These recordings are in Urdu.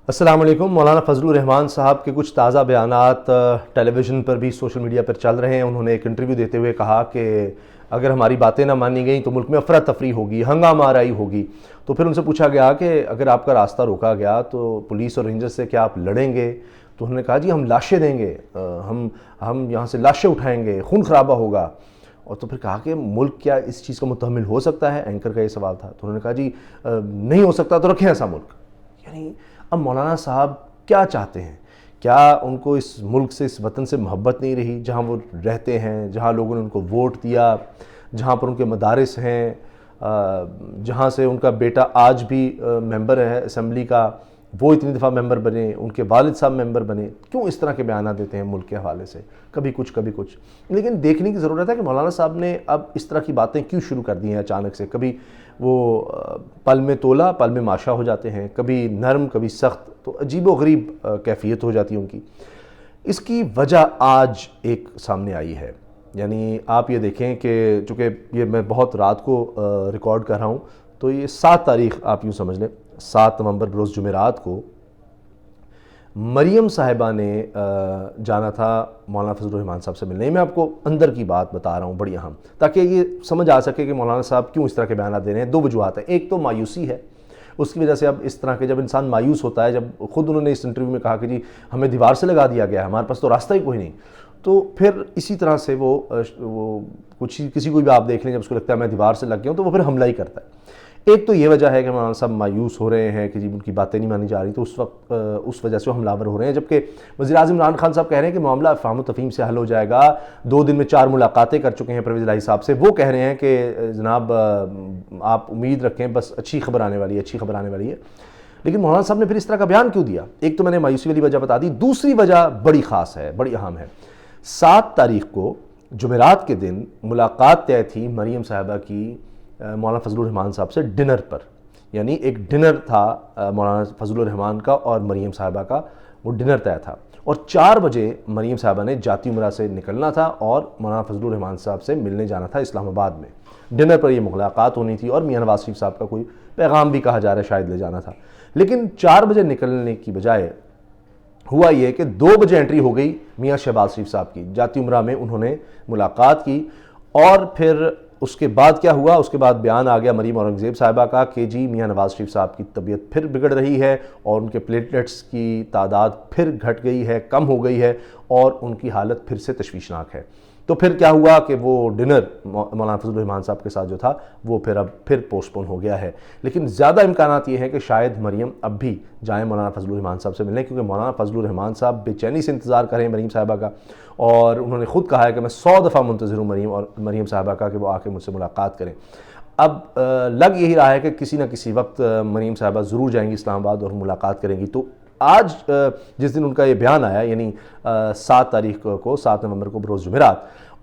السلام علیکم۔ مولانا فضل الرحمان صاحب کے کچھ تازہ بیانات ٹیلی ویژن پر بھی سوشل میڈیا پر چل رہے ہیں۔ انہوں نے ایک انٹرویو دیتے ہوئے کہا کہ اگر ہماری باتیں نہ مانی گئیں تو ملک میں افراتفری ہوگی، ہنگامہ آرائی ہوگی۔ تو پھر ان سے پوچھا گیا کہ اگر آپ کا راستہ روکا گیا تو پولیس اور رینجر سے کیا آپ لڑیں گے؟ تو انہوں نے کہا جی ہم لاشیں دیں گے، ہم یہاں سے لاشیں اٹھائیں گے، خون خرابہ ہوگا۔ اور تو پھر کہا کہ ملک کیا اس چیز کا متحمل ہو سکتا ہے؟ اینکر کا یہ سوال تھا۔ تو انہوں نے کہا جی نہیں ہو سکتا تو رکھیں ایسا ملک۔ یعنی اب مولانا صاحب کیا چاہتے ہیں؟ کیا ان کو اس ملک سے، اس وطن سے محبت نہیں رہی جہاں وہ رہتے ہیں، جہاں لوگوں نے ان کو ووٹ دیا، جہاں پر ان کے مدارس ہیں، جہاں سے ان کا بیٹا آج بھی ممبر ہے اسمبلی کا، وہ اتنی دفعہ ممبر بنے، ان کے والد صاحب ممبر بنے؟ کیوں اس طرح کے بیانات دیتے ہیں ملک کے حوالے سے؟ کبھی کچھ۔ لیکن دیکھنے کی ضرورت ہے کہ مولانا صاحب نے اب اس طرح کی باتیں کیوں شروع کر دی ہیں اچانک سے۔ کبھی وہ پل میں تولا پل میں ماشا ہو جاتے ہیں، کبھی نرم کبھی سخت، تو عجیب و غریب کیفیت ہو جاتی ہے ان کی۔ اس کی وجہ آج ایک سامنے آئی ہے۔ یعنی آپ یہ دیکھیں کہ چونکہ یہ میں بہت رات کو ریکارڈ کر رہا ہوں، تو یہ 7 تاریخ آپ یوں سمجھ لیں، 7 نومبر بروز جمعرات کو مریم صاحبہ نے جانا تھا مولانا فضل الرحمان صاحب سے ملنے۔ میں آپ کو اندر کی بات بتا رہا ہوں بڑی اہم، تاکہ یہ سمجھ آ سکے کہ مولانا صاحب کیوں اس طرح کے بیانات دے رہے ہیں۔ 2 وجوہات ہیں۔ ایک تو مایوسی ہے، اس کی وجہ سے اب اس طرح کے جب انسان مایوس ہوتا ہے، جب خود انہوں نے اس انٹرویو میں کہا کہ جی ہمیں دیوار سے لگا دیا گیا ہے، ہمارے پاس تو راستہ ہی کوئی نہیں، تو پھر اسی طرح سے وہ کسی کو بھی آپ دیکھ لیں، جب اس کو لگتا ہے میں دیوار سے لگ گیا ہوں تو وہ پھر حملہ ہی کرتا ہے۔ ایک تو یہ وجہ ہے کہ مولانا صاحب مایوس ہو رہے ہیں کہ جی ان کی باتیں نہیں مانی جا رہی، تو اس وقت اس وجہ سے وہ حملہ ور ہو رہے ہیں۔ جبکہ وزیر اعظم عمران خان صاحب کہہ رہے ہیں کہ معاملہ افہام و تفہیم سے حل ہو جائے گا۔ 2 دن میں 4 ملاقاتیں کر چکے ہیں پرویز الہی صاحب سے۔ وہ کہہ رہے ہیں کہ جناب آپ امید رکھیں، بس اچھی خبر آنے والی ہے۔ لیکن مولانا صاحب نے پھر اس طرح کا بیان کیوں دیا؟ ایک تو میں نے مایوسی والی وجہ بتا دی، دوسری وجہ بڑی خاص ہے، بڑی اہم ہے۔ 7 تاریخ کو جمعرات کے دن ملاقات طے تھی مریم صاحبہ کی مولانا فضل الرحمان صاحب سے ڈنر پر۔ یعنی ایک ڈنر تھا مولانا فضل الرحمان کا اور مریم صاحبہ کا، وہ ڈنر طے تھا، اور 4 بجے مریم صاحبہ نے جاتی عمرہ سے نکلنا تھا اور مولانا فضل الرحمان صاحب سے ملنے جانا تھا اسلام آباد میں۔ ڈنر پر یہ ملاقات ہونی تھی، اور میاں نواز شریف صاحب کا کوئی پیغام بھی کہا جا رہا ہے شاید لے جانا تھا۔ لیکن 4 بجے نکلنے کی بجائے ہوا یہ کہ 2 بجے انٹری ہو گئی میاں شہباز شریف صاحب کی، جاتی عمرہ میں انہوں نے ملاقات کی۔ اور پھر اس کے بعد کیا ہوا؟ اس کے بعد بیان آ گیا مریم اورنگزیب صاحبہ کا کہ جی میاں نواز شریف صاحب کی طبیعت پھر بگڑ رہی ہے، اور ان کے پلیٹلیٹس کی تعداد پھر گھٹ گئی ہے، کم ہو گئی ہے، اور ان کی حالت پھر سے تشویشناک ہے۔ تو پھر کیا ہوا کہ وہ ڈنر مولانا فضل الرحمان صاحب کے ساتھ جو تھا وہ پھر پوسٹ پون ہو گیا ہے۔ لیکن زیادہ امکانات یہ ہیں کہ شاید مریم اب بھی جائیں مولانا فضل الرحمان صاحب سے ملنے، کیونکہ مولانا فضل الرحمان صاحب بے چینی سے انتظار کریں مریم صاحبہ کا، اور انہوں نے خود کہا ہے کہ میں 100 دفعہ منتظر ہوں مریم صاحبہ کا کہ وہ آ کے مجھ سے ملاقات کریں۔ اب لگ یہی رہا ہے کہ کسی نہ کسی وقت مریم صاحبہ ضرور جائیں گی اسلام آباد اور ملاقات کریں گی۔ تو آج جس دن ان کا یہ بیان آیا، یعنی 7 تاریخ کو، 7 نومبر کو بروز جمعرات،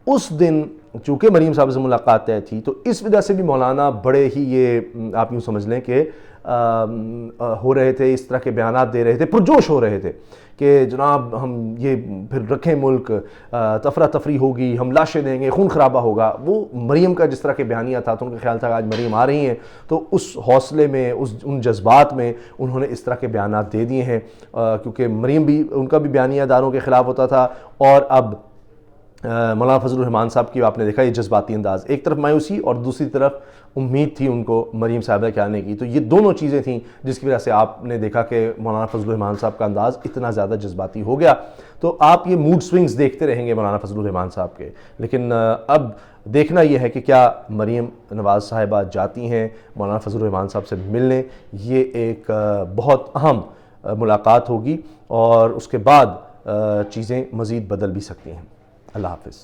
اس دن چونکہ مریم صاحب سے ملاقات طے تھی، تو اس وجہ سے بھی مولانا بڑے ہی یہ آپ یوں سمجھ لیں کہ ہو رہے تھے، اس طرح کے بیانات دے رہے تھے، پرجوش ہو رہے تھے کہ جناب ہم یہ پھر رکھیں ملک، افراتفری ہوگی، ہم لاشیں دیں گے، خون خرابہ ہوگا۔ وہ مریم کا جس طرح کے بیانیہ تھا، تو ان کا خیال تھا کہ آج مریم آ رہی ہیں، تو اس حوصلے میں، ان جذبات میں انہوں نے اس طرح کے بیانات دے دیے ہیں، کیونکہ مریم بھی، ان کا بھی بیانیہ داروں کے خلاف ہوتا تھا، اور اب مولانا فضل الرحمان صاحب کی آپ نے دیکھا یہ جذباتی انداز، ایک طرف مایوسی اور دوسری طرف امید تھی ان کو مریم صاحبہ کے آنے کی۔ تو یہ دونوں چیزیں تھیں جس کی وجہ سے آپ نے دیکھا کہ مولانا فضل الرحمان صاحب کا انداز اتنا زیادہ جذباتی ہو گیا۔ تو آپ یہ موڈ سوئنگز دیکھتے رہیں گے مولانا فضل الرحمان صاحب کے، لیکن اب دیکھنا یہ ہے کہ کیا مریم نواز صاحبہ جاتی ہیں مولانا فضل الرحمان صاحب سے ملنے۔ یہ ایک بہت اہم ملاقات ہوگی، اور اس کے بعد چیزیں مزید بدل بھی سکتی ہیں۔ اللہ حافظ۔